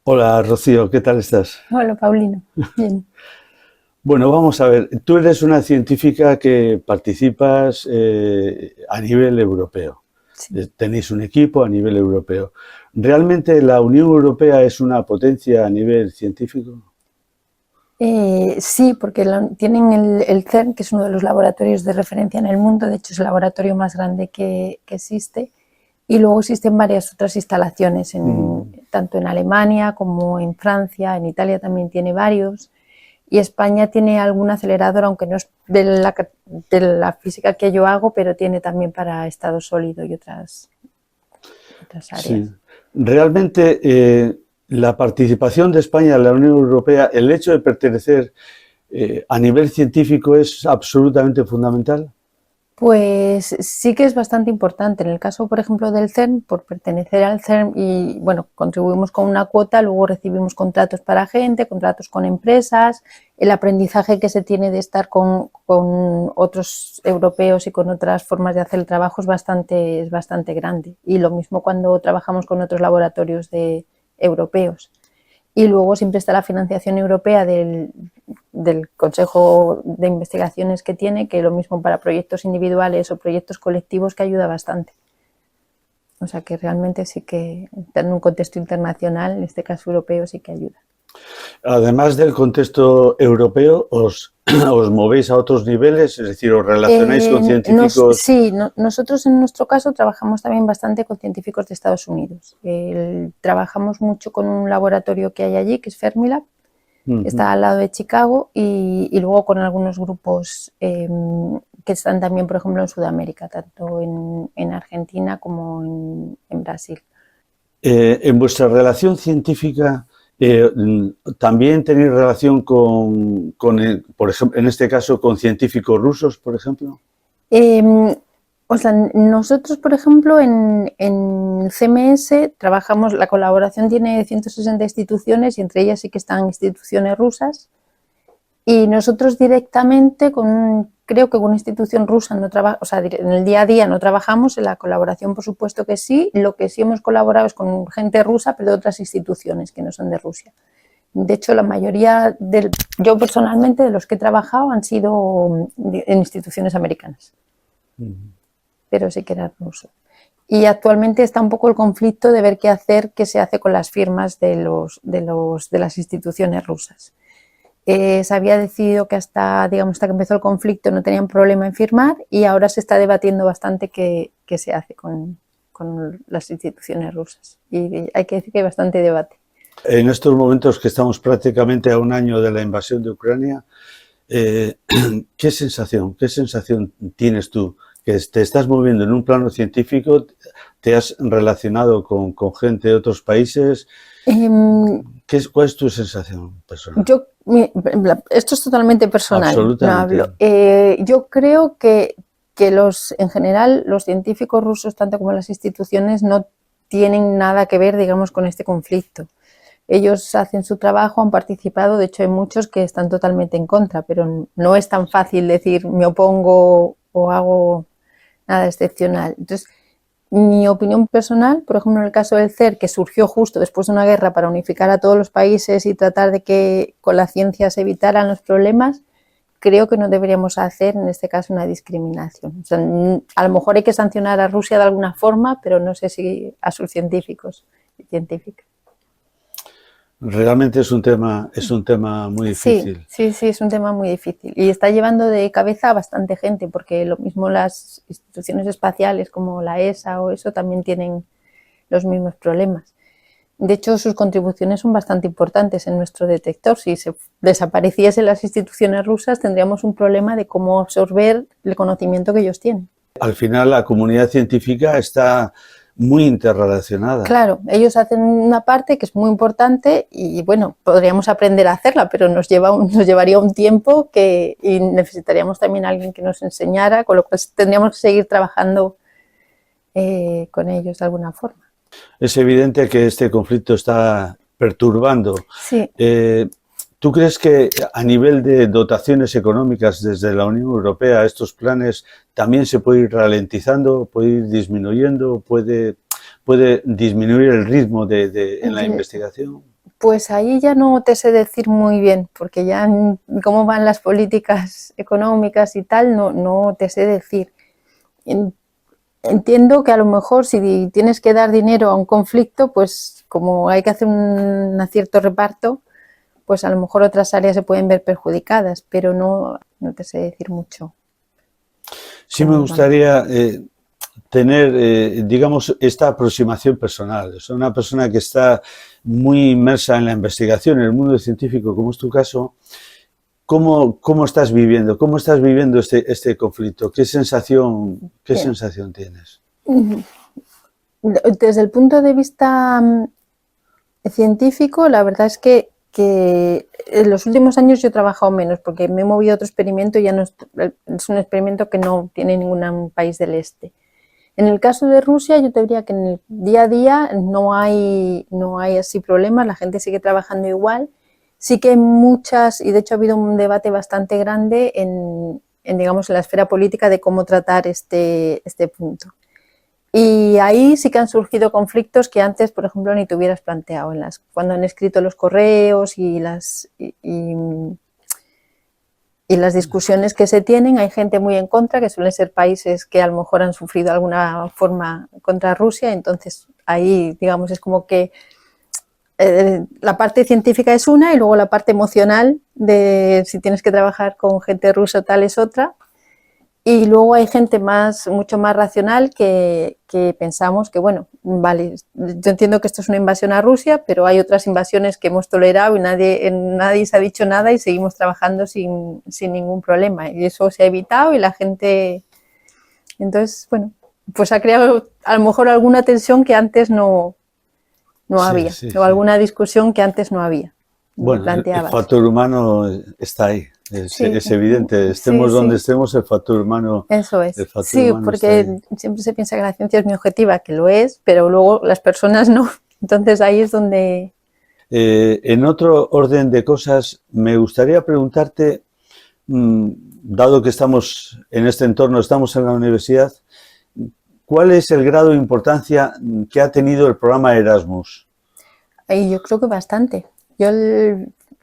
Hola Rocío, ¿qué tal estás? Hola, Paulino. Bien. Bueno, vamos a ver, tú eres una científica que participas a nivel europeo. Sí. Tenéis un equipo a nivel europeo. ¿Realmente la Unión Europea es una potencia a nivel científico? Sí, porque tienen el CERN, que es uno de los laboratorios de referencia en el mundo. De hecho, es el laboratorio más grande que existe. Y luego existen varias otras instalaciones, Mm, tanto en Alemania como en Francia. En Italia también tiene varios. Y España tiene algún acelerador, aunque no es de la física que yo hago, pero tiene también para estado sólido y otras sí. áreas. Realmente la participación de España en la Unión Europea, el hecho de pertenecer a nivel científico es absolutamente fundamental. Pues sí que es bastante importante. En el caso, por ejemplo, del CERN, por pertenecer al CERN y, bueno, contribuimos con una cuota, luego recibimos contratos para gente, contratos con empresas, el aprendizaje que se tiene de estar con otros europeos y con otras formas de hacer el trabajo es bastante grande. Y lo mismo cuando trabajamos con otros laboratorios europeos. Y luego siempre está la financiación europea del Consejo de Investigaciones que tiene, que lo mismo para proyectos individuales o proyectos colectivos, que ayuda bastante. O sea que realmente sí que en un contexto internacional, en este caso europeo, sí que ayuda. Además del contexto europeo, os movéis a otros niveles, es decir, os relacionáis con científicos. Sí, nosotros en nuestro caso trabajamos también bastante con científicos de Estados Unidos. Trabajamos mucho con un laboratorio que hay allí, que es Fermilab, Ujú. está al lado de Chicago, y luego con algunos grupos que están también, por ejemplo, en Sudamérica, tanto en Argentina como en Brasil. En vuestra relación científica, ¿también tenéis relación por ejemplo, en este caso, con científicos rusos, por ejemplo? Eh, o sea, nosotros, por ejemplo, en CMS trabajamos, la colaboración tiene 160 instituciones y entre ellas sí que están instituciones rusas. Y nosotros directamente, creo que con una institución rusa no trabajamos, o sea, en el día a día no trabajamos, en la colaboración por supuesto que sí. Lo que sí hemos colaborado es con gente rusa, pero de otras instituciones que no son de Rusia. De hecho, la mayoría, yo personalmente, de los que he trabajado han sido en instituciones americanas, pero sí que eran rusos. Y actualmente está un poco el conflicto de ver qué se hace con las firmas de las instituciones rusas. Se había decidido que hasta que empezó el conflicto no tenían problema en firmar, y ahora se está debatiendo bastante qué se hace con las instituciones rusas. Y hay que decir que hay bastante debate. En estos momentos que estamos prácticamente a un año de la invasión de Ucrania, eh, qué sensación tienes tú? Que te estás moviendo en un plano científico, te has relacionado con gente de otros países. Eh, ¿Cuál es tu sensación personal? yo, Esto es totalmente personal, no Absolutamente. hablo. Yo creo que en general, los científicos rusos, tanto como las instituciones, no tienen nada que ver, digamos, con este conflicto. Ellos hacen su trabajo, han participado, de hecho hay muchos que están totalmente en contra, pero no es tan fácil decir me opongo o hago nada excepcional. Entonces, mi opinión personal, por ejemplo, en el caso del CERN, que surgió justo después de una guerra para unificar a todos los países y tratar de que con la ciencia se evitaran los problemas, creo que no deberíamos hacer en este caso una discriminación. O sea, a lo mejor hay que sancionar a Rusia de alguna forma, pero no sé si a sus científicos y científicas. Realmente es un tema muy Sí, difícil. sí, sí, es un tema muy difícil y está llevando de cabeza a bastante gente, porque lo mismo las instituciones espaciales como la ESA o eso también tienen los mismos problemas. De hecho, sus contribuciones son bastante importantes en nuestro detector. Si se desapareciesen las instituciones rusas, tendríamos un problema de cómo absorber el conocimiento que ellos tienen. Al final, la comunidad científica está muy interrelacionada. Claro, ellos hacen una parte que es muy importante y, bueno, podríamos aprender a hacerla, pero nos llevaría un tiempo y necesitaríamos también a alguien que nos enseñara, con lo cual tendríamos que seguir trabajando con ellos de alguna forma. Es evidente que este conflicto está perturbando. Sí. ¿Tú crees que a nivel de dotaciones económicas desde la Unión Europea estos planes también se puede ir ralentizando, puede ir disminuyendo, puede disminuir el ritmo en la investigación? Pues ahí ya no te sé decir muy bien, porque ya cómo van las políticas económicas y tal, no te sé decir. Entiendo que a lo mejor si tienes que dar dinero a un conflicto, pues como hay que hacer un cierto reparto, pues a lo mejor otras áreas se pueden ver perjudicadas, pero no te sé decir mucho. Sí me gustaría tener, digamos, esta aproximación personal. Soy una persona que está muy inmersa en la investigación, en el mundo científico, como es tu caso. ¿Cómo estás viviendo? ¿Cómo estás viviendo este conflicto? ¿Qué sensación tienes? Desde el punto de vista científico, la verdad es que en los últimos años yo he trabajado menos porque me he movido a otro experimento y ya no es un experimento que no tiene ningún país del este. En el caso de Rusia, yo te diría que en el día a día no hay así problemas, la gente sigue trabajando igual. Sí que hay muchas, y de hecho ha habido un debate bastante grande digamos, en la esfera política de cómo tratar este punto. Y ahí sí que han surgido conflictos que antes, por ejemplo, ni te hubieras planteado cuando han escrito los correos y las discusiones que se tienen. Hay gente muy en contra, que suelen ser países que a lo mejor han sufrido de alguna forma contra Rusia, entonces ahí, digamos, es como que la parte científica es una y luego la parte emocional de si tienes que trabajar con gente rusa o tal es otra. Y luego hay gente mucho más racional que pensamos que, bueno, vale, yo entiendo que esto es una invasión a Rusia, pero hay otras invasiones que hemos tolerado y nadie se ha dicho nada y seguimos trabajando sin ningún problema. Y eso se ha evitado y la gente... Entonces, bueno, pues ha creado a lo mejor alguna tensión que antes no había, o alguna discusión que antes no había. Bueno, el factor humano está ahí. Es evidente, estemos donde estemos, el factor humano. Eso es. Sí, porque siempre se piensa que la ciencia es muy objetiva, que lo es, pero luego las personas no. Entonces ahí es donde... En otro orden de cosas, me gustaría preguntarte, dado que estamos en este entorno, estamos en la universidad, ¿cuál es el grado de importancia que ha tenido el programa Erasmus? Yo creo que bastante. Yo,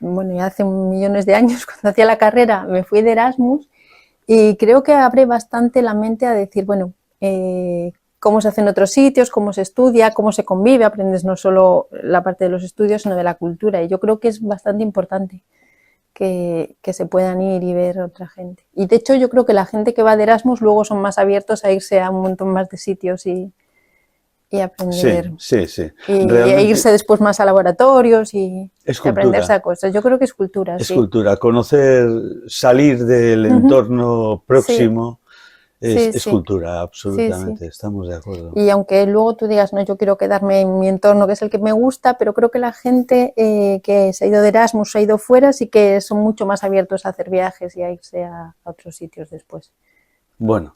ya hace millones de años, cuando hacía la carrera, me fui de Erasmus y creo que abre bastante la mente a decir, bueno, cómo se hace en otros sitios, cómo se estudia, cómo se convive, aprendes no solo la parte de los estudios, sino de la cultura. Y yo creo que es bastante importante que se puedan ir y ver a otra gente. Y de hecho yo creo que la gente que va de Erasmus luego son más abiertos a irse a un montón más de sitios y aprender. Sí. Y irse después más a laboratorios y aprenderse a cosas. Yo creo que es cultura. Es cultura. Conocer, salir del entorno próximo es cultura, absolutamente. Estamos de acuerdo. Y aunque luego tú digas, no, yo quiero quedarme en mi entorno, que es el que me gusta, pero creo que la gente que se ha ido de Erasmus, se ha ido fuera, sí que son mucho más abiertos a hacer viajes y a irse a otros sitios después. Bueno.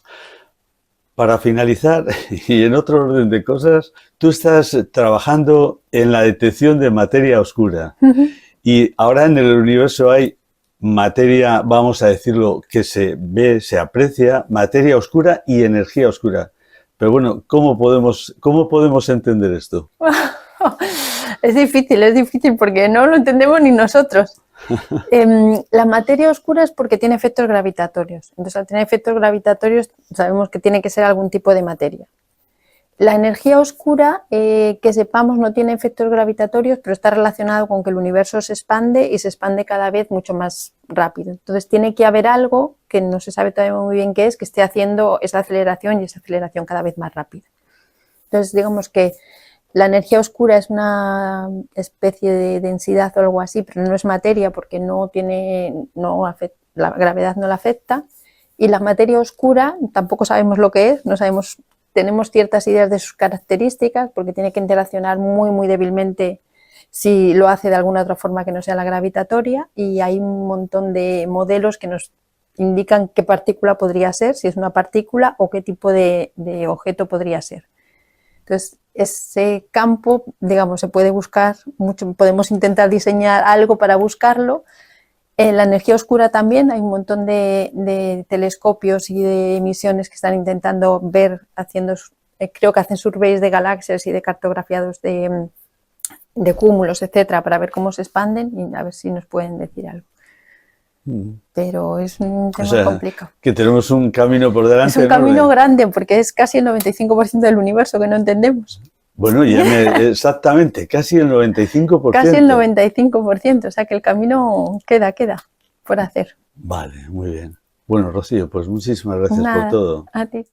Para finalizar, y en otro orden de cosas, tú estás trabajando en la detección de materia oscura. Y ahora en el universo hay materia, vamos a decirlo, que se ve, se aprecia, materia oscura y energía oscura. Pero bueno, ¿cómo podemos entender esto? Es difícil porque no lo entendemos ni nosotros. La materia oscura es porque tiene efectos gravitatorios. Entonces, al tener efectos gravitatorios, sabemos que tiene que ser algún tipo de materia. La energía oscura, que sepamos, no tiene efectos gravitatorios, pero está relacionado con que el universo se expande y se expande cada vez mucho más rápido. Entonces, tiene que haber algo que no se sabe todavía muy bien qué es, que esté haciendo esa aceleración y esa aceleración cada vez más rápida. Entonces, digamos que la energía oscura es una especie de densidad o algo así, pero no es materia porque la gravedad no la afecta. Y la materia oscura tampoco sabemos lo que es, tenemos ciertas ideas de sus características porque tiene que interaccionar muy, muy débilmente si lo hace de alguna otra forma que no sea la gravitatoria, y hay un montón de modelos que nos indican qué partícula podría ser, si es una partícula o qué tipo de objeto podría ser. Entonces, ese campo, digamos, se puede buscar mucho, podemos intentar diseñar algo para buscarlo. En la energía oscura también hay un montón de telescopios y de emisiones que están intentando ver, creo que hacen surveys de galaxias y de cartografiados de de cúmulos, etcétera, para ver cómo se expanden y a ver si nos pueden decir algo. Pero es un tema O sea, complicado. que tenemos un camino por delante. Es un camino grande porque es casi el 95% del universo que no entendemos. Bueno, exactamente, casi el 95%. Casi el 95%, o sea que el camino queda por hacer. Vale, muy bien. Bueno, Rocío, pues muchísimas gracias por Nada, todo. a ti.